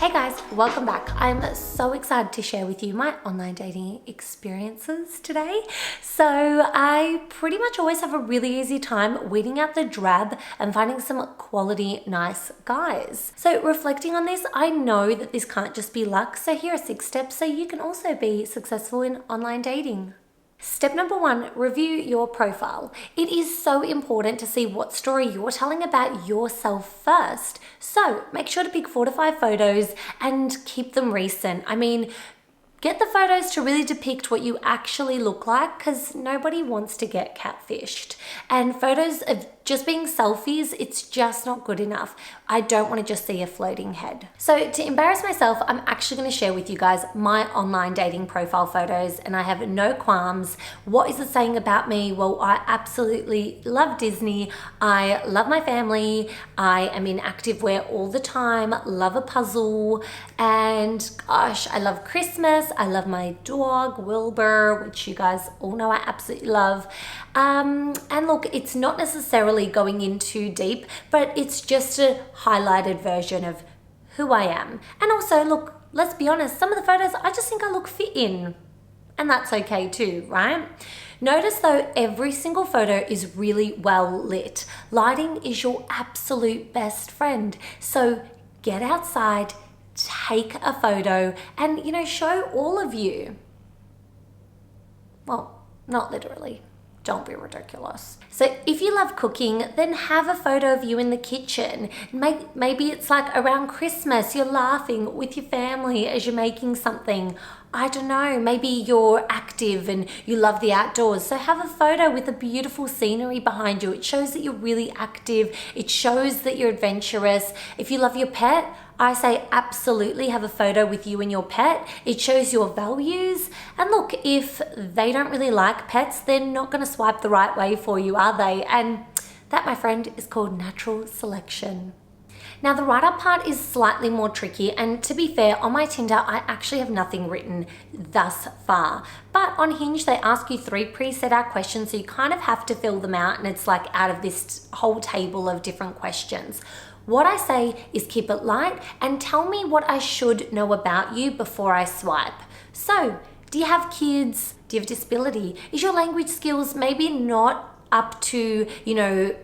Hey guys, welcome back. I'm so excited to share with you my online dating experiences today. So I pretty much always have a really easy time weeding out the drab and finding some quality, nice guys. So reflecting on this, I know that this can't just be luck. So here are 6 steps so you can also be successful in online dating. Step number 1, review your profile. It is so important to see what story you're telling about yourself first. So make sure to pick 4 to 5 photos and keep them recent. Get the photos to really depict what you actually look like, because nobody wants to get catfished. And photos of just being selfies, it's just not good enough. I don't want to just see a floating head. So to embarrass myself, I'm actually going to share with you guys my online dating profile photos, and I have no qualms. What is it saying about me? Well, I absolutely love Disney. I love my family. I am in activewear all the time, love a puzzle, and gosh, I love Christmas. I love my dog, Wilbur, which you guys all know I absolutely love. And look, it's not necessarily going in too deep, but it's just a highlighted version of who I am. And also, look, let's be honest, some of the photos I just think I look fit in, and that's okay too, right? Notice though, every single photo is really well lit. Lighting is your absolute best friend. So get outside, take a photo, and show all of you. Well, not literally. Don't be ridiculous. So if you love cooking, then have a photo of you in the kitchen. Maybe it's like around Christmas, you're laughing with your family as you're making something. I don't know, maybe you're active and you love the outdoors. So have a photo with a beautiful scenery behind you. It shows that you're really active. It shows that you're adventurous. If you love your pet, I say absolutely have a photo with you and your pet. It shows your values. And look, if they don't really like pets, they're not going to swipe the right way for you, are they? And that, my friend, is called natural selection. Now, the write-up part is slightly more tricky, and to be fair, on my Tinder, I actually have nothing written thus far. But on Hinge, they ask you 3 pre-set out questions, so you kind of have to fill them out, and it's like out of this whole table of different questions. What I say is keep it light and tell me what I should know about you before I swipe. So, do you have kids? Do you have disability? Is your language skills maybe not up to,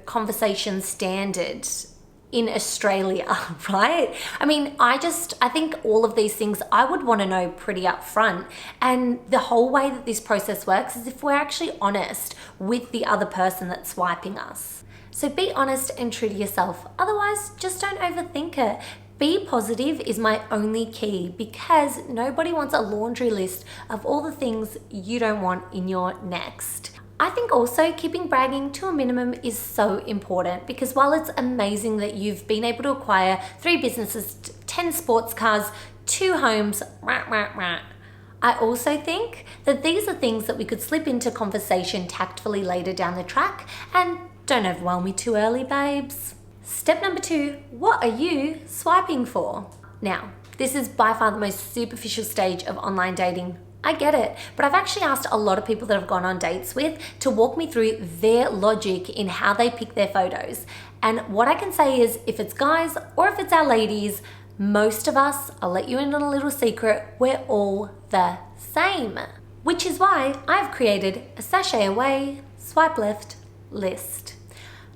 conversation standards in Australia, right? I think all of these things I would want to know pretty upfront. And the whole way that this process works is if we're actually honest with the other person that's swiping us. So be honest and true to yourself. Otherwise, just don't overthink it. Be positive is my only key, because nobody wants a laundry list of all the things you don't want in your next. I think also keeping bragging to a minimum is so important, because while it's amazing that you've been able to acquire 3 businesses, 10 sports cars, 2 homes, I also think that these are things that we could slip into conversation tactfully later down the track, and don't overwhelm me too early, babes. Step number 2, what are you swiping for? Now, this is by far the most superficial stage of online dating. I get it, but I've actually asked a lot of people that I've gone on dates with to walk me through their logic in how they pick their photos. And what I can say is, if it's guys or if it's our ladies, most of us, I'll let you in on a little secret, we're all the same. Which is why I've created a sashay away, swipe left list.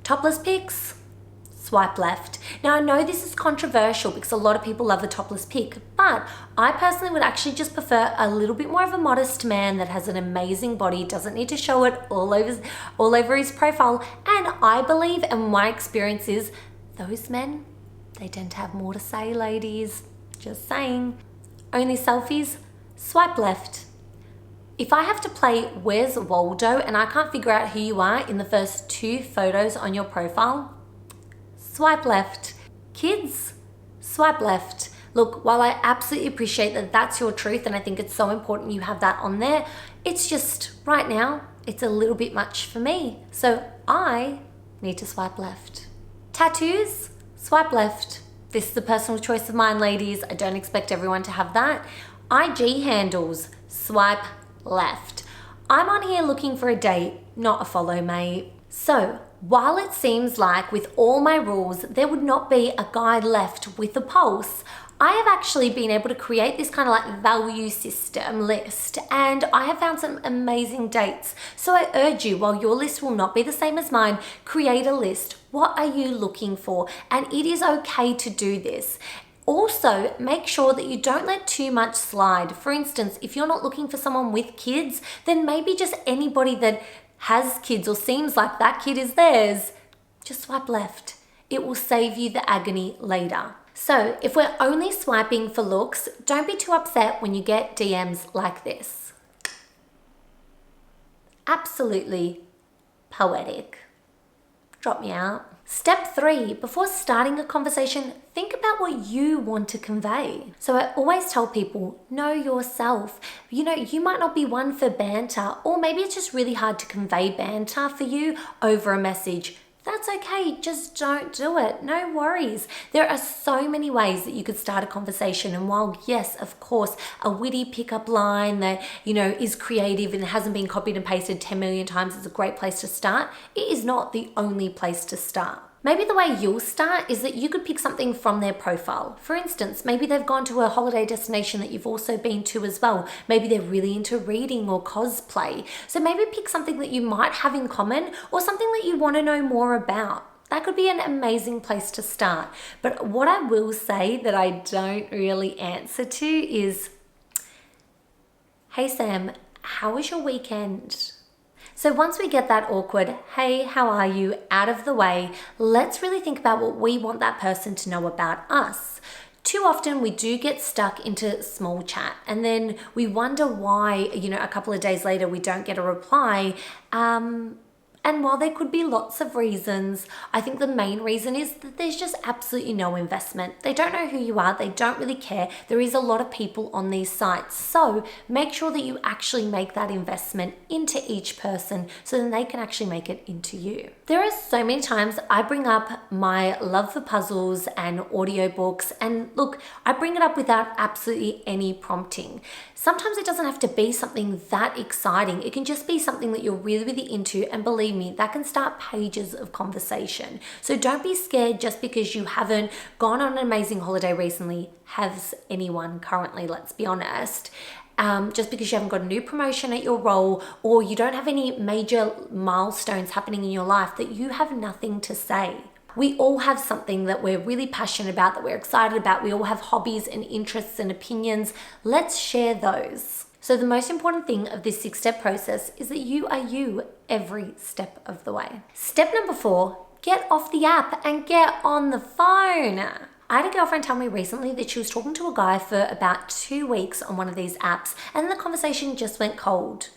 Topless pics, swipe left. Now, I know this is controversial because a lot of people love the topless pic, but I personally would actually just prefer a little bit more of a modest man that has an amazing body, doesn't need to show it all over his profile. And I believe, and my experience is, those men, they tend to have more to say, ladies. Just saying. Only selfies, swipe left. If I have to play Where's Waldo and I can't figure out who you are in the first 2 photos on your profile, swipe left. Kids, swipe left. Look, while I absolutely appreciate that that's your truth, and I think it's so important you have that on there, it's just right now, it's a little bit much for me. So I need to swipe left. Tattoos, swipe left. This is a personal choice of mine, ladies. I don't expect everyone to have that. IG handles, swipe left. I'm on here looking for a date, not a follow, mate. So while it seems like with all my rules, there would not be a guy left with a pulse, I have actually been able to create this kind of like value system list, and I have found some amazing dates. So I urge you, while your list will not be the same as mine, create a list. What are you looking for? And it is okay to do this. Also, make sure that you don't let too much slide. For instance, if you're not looking for someone with kids, then maybe just anybody that has kids or seems like that kid is theirs, just swipe left. It will save you the agony later. So if we're only swiping for looks, don't be too upset when you get DMs like this. Absolutely poetic. Drop me out. Step 3, before starting a conversation, think about what you want to convey. So I always tell people, know yourself. You might not be one for banter, or maybe it's just really hard to convey banter for you over a message. That's okay, just don't do it. No worries. There are so many ways that you could start a conversation. And while, yes, of course, a witty pickup line that, is creative and hasn't been copied and pasted 10 million times is a great place to start, it is not the only place to start. Maybe the way you'll start is that you could pick something from their profile. For instance, maybe they've gone to a holiday destination that you've also been to as well. Maybe they're really into reading or cosplay. So maybe pick something that you might have in common or something that you want to know more about. That could be an amazing place to start. But what I will say that I don't really answer to is, hey Sam, how was your weekend? So once we get that awkward, hey, how are you, out of the way, let's really think about what we want that person to know about us. Too often we do get stuck into small chat, and then we wonder why, a couple of days later we don't get a reply. And while there could be lots of reasons, I think the main reason is that there's just absolutely no investment. They don't know who you are. They don't really care. There is a lot of people on these sites. So make sure that you actually make that investment into each person so then they can actually make it into you. There are so many times I bring up my love for puzzles and audiobooks, and look, I bring it up without absolutely any prompting. Sometimes it doesn't have to be something that exciting. It can just be something that you're really, really into, and believe me, that can start pages of conversation. So don't be scared just because you haven't gone on an amazing holiday recently. Has anyone currently, let's be honest. Just because you haven't got a new promotion at your role, or you don't have any major milestones happening in your life, that you have nothing to say. We all have something that we're really passionate about, that we're excited about. We all have hobbies and interests and opinions. Let's share those. So the most important thing of this 6-step process is that you are you every step of the way. Step number 4, get off the app and get on the phone. I had a girlfriend tell me recently that she was talking to a guy for about 2 weeks on one of these apps, and the conversation just went cold.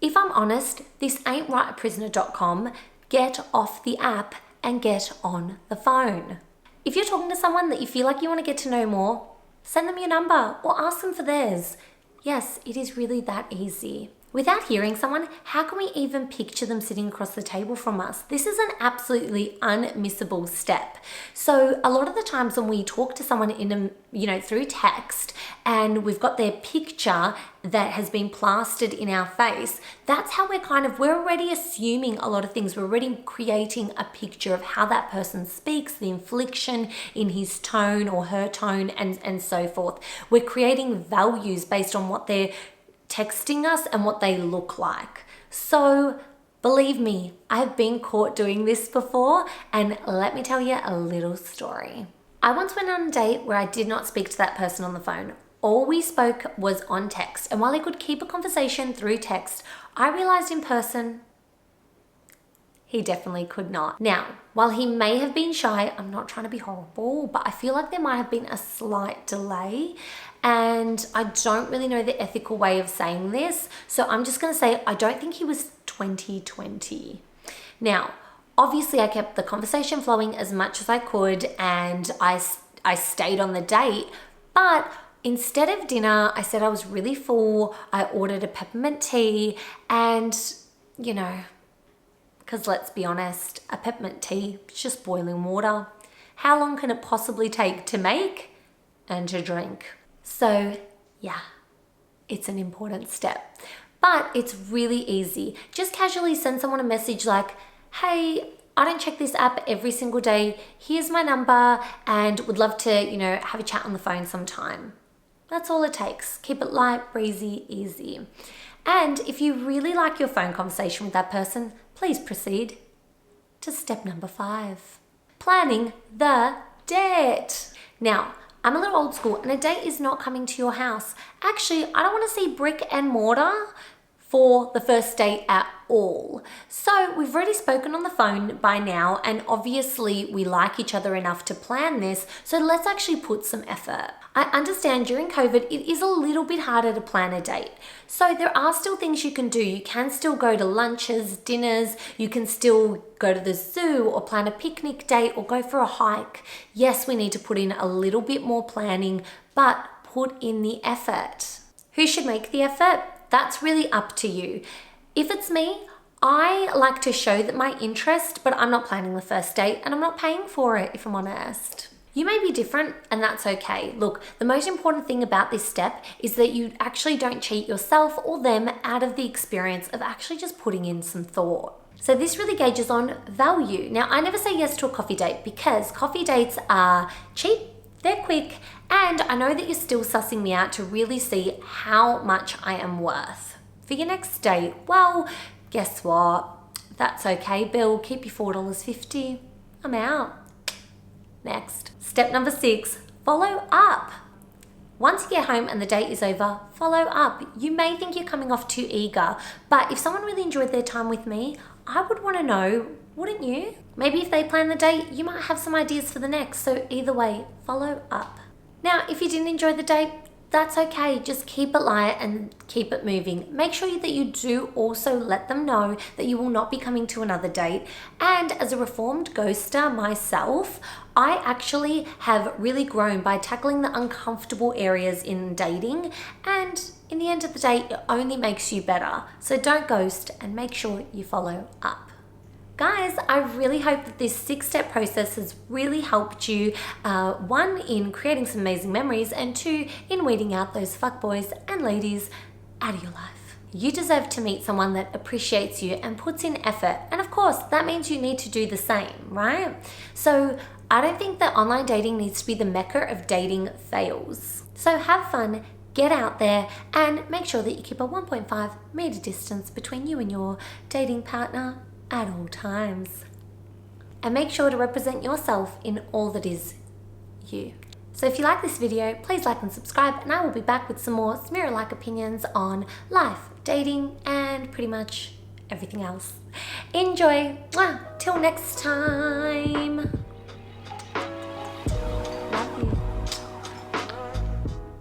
If I'm honest, this ain't right at prisoner.com. Get off the app and get on the phone. If you're talking to someone that you feel like you want to get to know more, send them your number or ask them for theirs. Yes, it is really that easy. Without hearing someone, how can we even picture them sitting across the table from us? This is an absolutely unmissable step. So a lot of the times when we talk to someone through text, and we've got their picture that has been plastered in our face, that's how we're already assuming a lot of things. We're already creating a picture of how that person speaks, the inflection in his tone or her tone, and so forth. We're creating values based on what they're texting us and what they look like. So believe me, I've been caught doing this before, and let me tell you a little story. I once went on a date where I did not speak to that person on the phone. All we spoke was on text, and while I could keep a conversation through text, I realized in person he definitely could not. Now, while he may have been shy, I'm not trying to be horrible, but I feel like there might have been a slight delay, and I don't really know the ethical way of saying this, so I'm just gonna say I don't think he was 2020. Now, obviously I kept the conversation flowing as much as I could, and I stayed on the date, but instead of dinner, I said I was really full. I ordered a peppermint tea, and because let's be honest, a peppermint tea, it's just boiling water. How long can it possibly take to make and to drink? So yeah, it's an important step, but it's really easy. Just casually send someone a message like, hey, I don't check this app every single day. Here's my number and would love to, have a chat on the phone sometime. That's all it takes. Keep it light, breezy, easy. And if you really like your phone conversation with that person, please proceed to step number 5. Planning the date. Now, I'm a little old school and a date is not coming to your house. Actually, I don't want to see brick and mortar for the first date at all. So we've already spoken on the phone by now, and obviously we like each other enough to plan this, so let's actually put some effort. I understand during COVID, it is a little bit harder to plan a date. So there are still things you can do. You can still go to lunches, dinners, you can still go to the zoo or plan a picnic date or go for a hike. Yes, we need to put in a little bit more planning, but put in the effort. Who should make the effort? That's really up to you. If it's me, I like to show that my interest, but I'm not planning the first date and I'm not paying for it, if I'm honest. You may be different and that's okay. Look, the most important thing about this step is that you actually don't cheat yourself or them out of the experience of actually just putting in some thought. So this really gauges on value. Now, I never say yes to a coffee date because coffee dates are cheap, they're quick, and I know that you're still sussing me out to really see how much I am worth. For your next date, well, guess what? That's okay, Bill. Keep your $4.50. I'm out. Next. Step number 6, follow up. Once you get home and the date is over, follow up. You may think you're coming off too eager, but if someone really enjoyed their time with me, I would want to know, wouldn't you? Maybe if they plan the date, you might have some ideas for the next. So either way, follow up. Now, if you didn't enjoy the date, that's okay. Just keep it light and keep it moving. Make sure that you do also let them know that you will not be coming to another date. And as a reformed ghoster myself, I actually have really grown by tackling the uncomfortable areas in dating. And in the end of the day, it only makes you better. So don't ghost and make sure you follow up. Guys, I really hope that this 6-step process has really helped you, 1, in creating some amazing memories, and 2, in weeding out those fuckboys and ladies out of your life. You deserve to meet someone that appreciates you and puts in effort. And of course, that means you need to do the same, right? So I don't think that online dating needs to be the mecca of dating fails. So have fun, get out there, and make sure that you keep a 1.5 meter distance between you and your dating partner at all times. And make sure to represent yourself in all that is you. So if you like this video, please like and subscribe, and I will be back with some more Samira-like opinions on life, dating, and pretty much everything else. Enjoy! Till next time!